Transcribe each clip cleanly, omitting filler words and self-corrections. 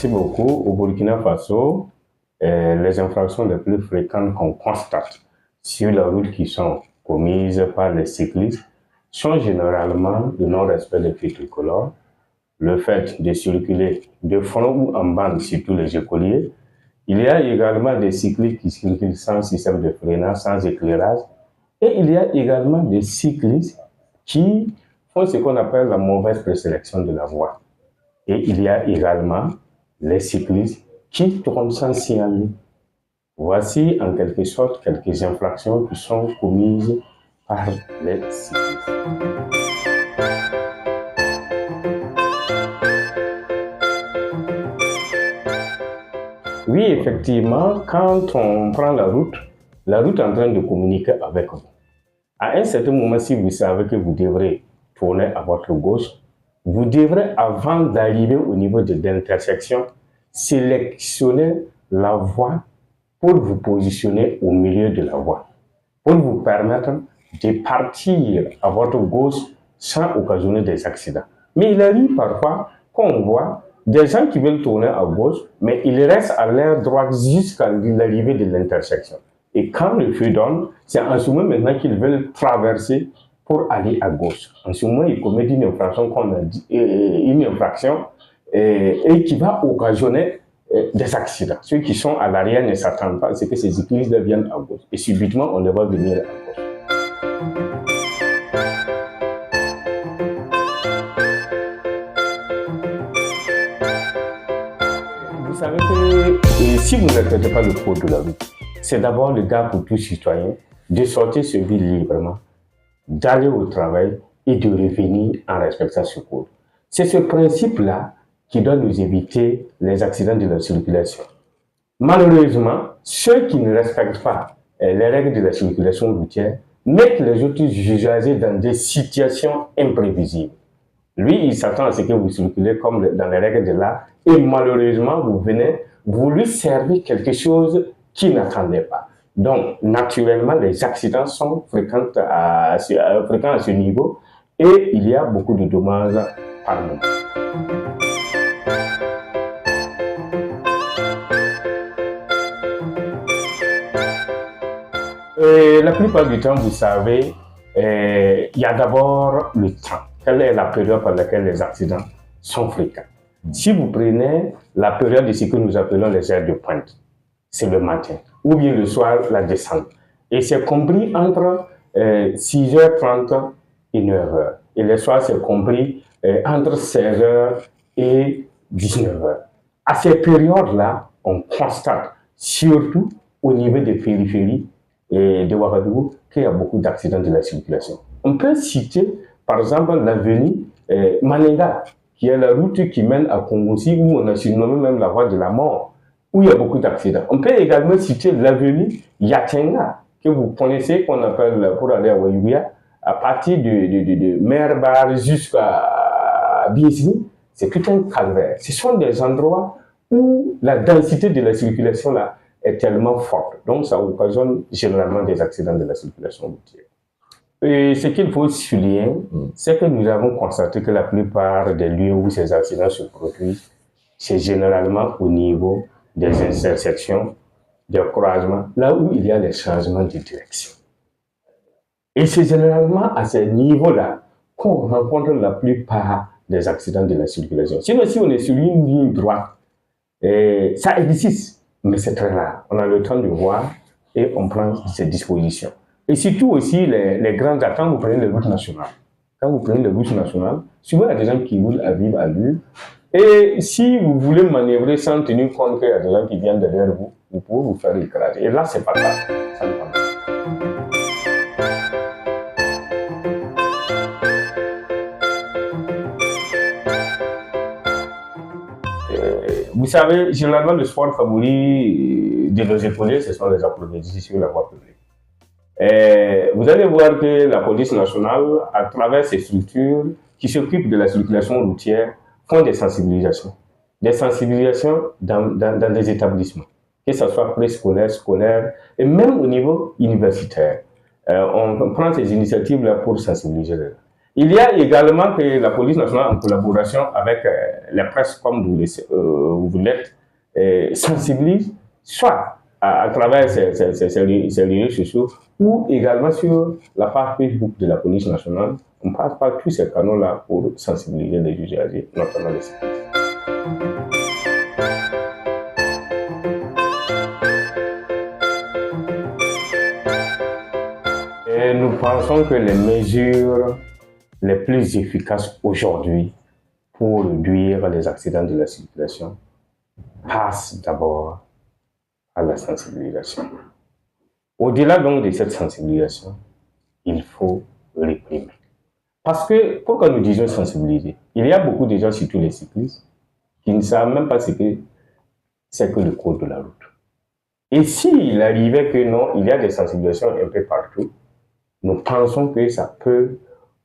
Merci beaucoup. Au Burkina Faso, les infractions les plus fréquentes qu'on constate sur la route qui sont commises par les cyclistes sont généralement le non-respect des feux tricolores, le fait de circuler de front ou en bande sur tous les écoliers. Il y a également des cyclistes qui circulent sans système de freinage, sans éclairage. Et il y a également des cyclistes qui font ce qu'on appelle la mauvaise présélection de la voie. Et il y a également les cyclistes qui tournent sans signaler. Voici en quelque sorte quelques infractions qui sont commises par les cyclistes. Oui, effectivement, quand on prend la route est en train de communiquer avec vous. À un certain moment, si vous savez que vous devrez tourner à votre gauche, vous devrez, avant d'arriver au niveau de l'intersection, sélectionner la voie pour vous positionner au milieu de la voie, pour vous permettre de partir à votre gauche sans occasionner des accidents. Mais il arrive parfois qu'on voit des gens qui veulent tourner à gauche, mais ils restent à l'air droite jusqu'à l'arrivée de l'intersection. Et quand le feu donne, c'est en ce moment maintenant qu'ils veulent traverser pour aller à gauche. En ce moment, ils commettent une infraction et qui va occasionner des accidents. Ceux qui sont à l'arrière ne s'attendent pas, c'est que ces cyclistes viennent à gauche. Et subitement, on les va venir à gauche. Vous savez que si vous ne respectez pas le code de la route, c'est d'abord le gars pour tout citoyen de sortir sa vie librement, d'aller au travail et de revenir en respectant ce code. C'est ce principe-là qui doit nous éviter les accidents de la circulation. Malheureusement, ceux qui ne respectent pas les règles de la circulation routière mettent les autres usagers dans des situations imprévisibles. Lui, il s'attend à ce que vous circulez comme dans les règles de l'art et malheureusement, vous lui servez quelque chose qu'il n'attendait pas. Donc, naturellement, les accidents sont fréquents à ce niveau et il y a beaucoup de dommages par moment. La plupart du temps, vous savez, il y a d'abord le temps. Quelle est la période par laquelle les accidents sont fréquents? Si vous prenez la période de ce que nous appelons les heures de pointe, c'est le matin, ou bien le soir, la descente. Et c'est compris entre 6h30 et 9h. Et le soir, c'est compris entre 16h et 19h. À ces périodes-là, on constate, surtout au niveau des périphéries de Ouagadougou, qu'il y a beaucoup d'accidents de la circulation. On peut citer, par exemple, l'avenue Maninga, qui est la route qui mène à Kongossi, où on a surnommé même la voie de la mort, où il y a beaucoup d'accidents. On peut également citer l'avenue Yatenga, que vous connaissez, qu'on appelle pour aller à Ouayouya, à partir de Merbar jusqu'à Biesni, c'est tout un calvaire. Ce sont des endroits où la densité de la circulation là est tellement forte. Donc ça occasionne généralement des accidents de la circulation routière. Et ce qu'il faut souligner, c'est que nous avons constaté que la plupart des lieux où ces accidents se produisent, c'est généralement au niveau des intersections, des croisements, là où il y a les changements de direction. Et c'est généralement à ce niveau-là qu'on rencontre la plupart des accidents de la circulation. Sinon, si on est sur une ligne droite, ça existe, mais c'est très rare. On a le temps de voir et on prend ses dispositions. Et surtout aussi, les grandes axes, quand vous prenez les routes nationales, souvent il y a des gens qui roulent à vive allure. Et si vous voulez manœuvrer sans tenir compte qu'il y a des gens qui viennent derrière vous, vous pouvez vous faire écraser. Et là, c'est pas grave. Ça ne prend pas. Vous savez, généralement, le sport favori de nos écoliers, ce sont les applaudissements sur la voie publique. Vous allez voir que la police nationale, à travers ses structures qui s'occupent de la circulation routière, font des sensibilisations dans des établissements, que ce soit préscolaire, scolaire et même au niveau universitaire. On prend ces initiatives-là pour sensibiliser les gens. Il y a également que la police nationale, en collaboration avec les presses, comme vous l'êtes, sensibilise soit à travers ces réseaux sociaux ou également sur la page Facebook de la police nationale. On passe par tous ces canaux-là pour sensibiliser les usagers, notamment les cyclistes. Et nous pensons que les mesures les plus efficaces aujourd'hui pour réduire les accidents de la circulation passent d'abord à la sensibilisation. Au-delà donc de cette sensibilisation, il faut réprimer. Parce que, pourquoi nous disons sensibiliser? Il y a beaucoup de gens, surtout les cyclistes, qui ne savent même pas ce que c'est que le code de la route. Et s'il arrivait que non, il y a des sensibilisations un peu partout, nous pensons que ça peut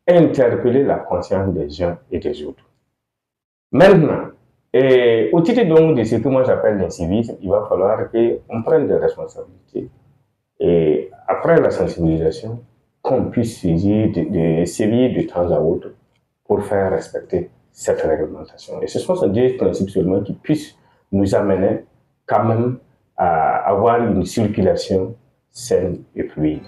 interpeller la conscience des uns et des autres. Maintenant, et au titre donc de ce que moi j'appelle l'incivisme, il va falloir qu'on prenne des responsabilités et après la sensibilisation, qu'on puisse sévir de temps à autre pour faire respecter cette réglementation. Et ce sont ces deux principes seulement qui puissent nous amener quand même à avoir une circulation saine et fluide.